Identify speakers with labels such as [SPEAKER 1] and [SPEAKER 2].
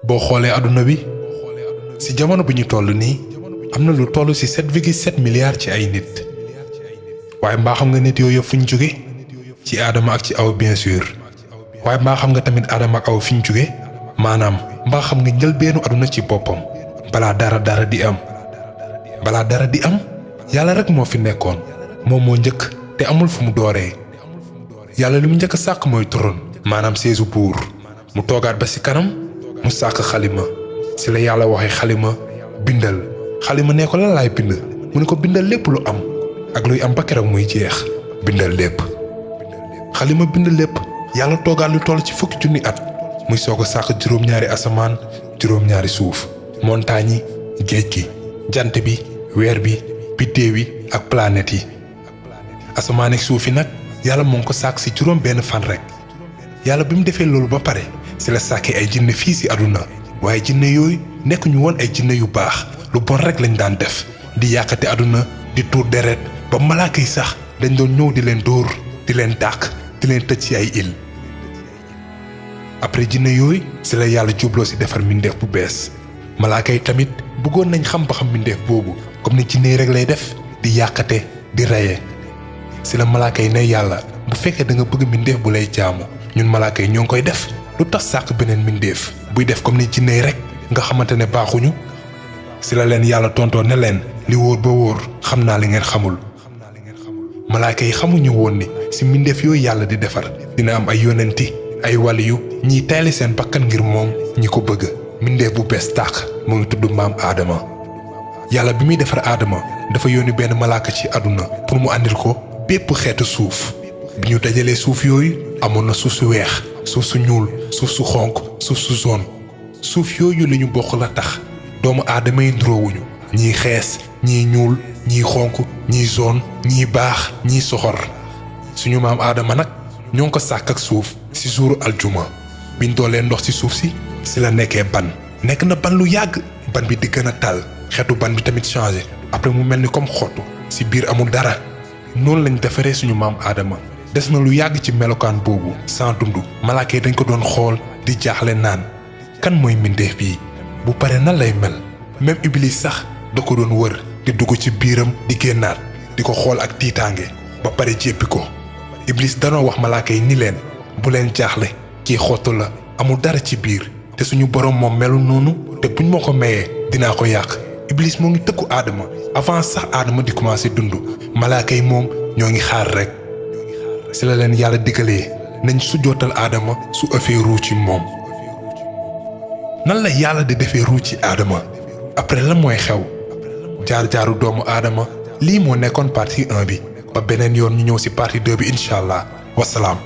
[SPEAKER 1] boo xoolee àdduna bi ci jamono bi ñu toll nii am na lu toll ci 7,7 milliards ci ay nit waaye mbaa xam nga nit yooyu yëpp fu ñu jóge ci aadama ak ci aw bien sûr waaye mbaa xam nga tamit aadama ak aw fi ñu jóge maanaam mbaa xam nga njëlbeenu àdduna ci boppam balaa dara di am yàlla rek moo fi nekkoon moom moo njëkk te amul fu mu dooree yàlla li mu njëkk a sàkk mooy turon maanaam seesu buur mu toogaat ba ci kanam mu sàkk xalima ci la yàlla waxee xalima bindal xalima ne ko lan laay bind mu ne ko bindal lépp lu am ak luy am ba keroog muy jeex bindal lépp xalima bind lépp yàlla toogaat lu toll ci 10,000 at muy soog a sàkk juróom-ñaari asamaan juróom-ñaari suuf montagne yi géej gi jant bi weer bi biddéew yi ak planètes yi asamaan ak suuf yi nag yàlla moo ngi ko sàkk ci juróom benn fan rek yàlla bi mu defee loolu ba pare ci la sàkkee ay jinne fii ci àdduna waaye jinne yooyu nekkuñu woon ay jinne yu baax lu bon rek lañ daan def di yàqate àdduna di tuur deret ba malaaka yi sax dañ doon ñëw di leen dóor di leen dàq di leen tëj ci ay île après jinne yooyu ci la yàlla jubloo ci defar mbindeef bu bees malaaka yi tamit bëggoon nañ xam ba xam mbindeef boobu comme ni jinne yi rek lay def di yàqate di reye ci la malaaka yi ne yàlla bu fekkee da nga bëgg mbindeef bu lay jaamu ñun malaaka yi ñoo ngi koy def lu tax sàkk beneen mbindeef buy def comme ni jinne yi rek nga xamante ne baaxuñu ci la leen yàlla tontoo ne leen li wóor ba wóor xam naa li ngeen xamul malaaka yi xamuñu woon ni ci mbindeef yooyu yàlla di defar dina am ay yonenti ay waliyu ñiy tayle seen bakkan ngir moom ñi ko bëgg mbindeef bu bees tàq mu ngi tudd maam aadama yàlla bi muy defar aadama dafa yónni benn malaaka ci àdduna pour mu àndil ko bépp xeetu suuf bi ñu dajalee suuf yooyu amoon na suuf su weex suuf su ñuul suuf su xonq suuf su jaune suuf yooyu li ñu bokk la tax doomu aadama yi nduroowuñu ñii xees ñii ñuul ñii xonq ñii jaune ñii baax ñii soxor suñu maam aadama nag ñoo ngi ko sàkk ak suuf ci suuru aljuma biñ doolee ndox ci suuf si ci la nekkee ban nekk na ban lu yàgg ban bi di gën a tàll xeetu ban bi tamit changé après mu mel ni comme xottu ci biir amul dara noonu lañ defaree suñu maam aadama des na lu yàgg ci melokaan boobu sans dund malaaka yi dañ ko doon xool di jaaxle naan kan mooy mbindeef bii bu pare nan lay mel même iblis sax da ko doon wër di dugg ci biiram di génnaat di ko xool ak tiitaange ba pare jéppi ko iblis danoo wax malaaka yi ni leen bu leen jaaxle kii xottu la amul dara ci biir te suñu borom moom melu noonu te buñ ma ko mayee dinaa ko yàq iblis moo ngi tëkku aadama avant sax aadama di commencer dund malaaka yi moom ñoo ngi xaar rek ci la leen yàlla digalee nañ sujjootal aadama su ëffee ruu ci moom nan la yàlla di defee ruu ci aadama après lan mooy xew jaar-jaaru doomu aadama lii moo nekkoon partie 1 bi ba beneen yoon ñu ñëw ci partie 2 bi incha allah wasalaam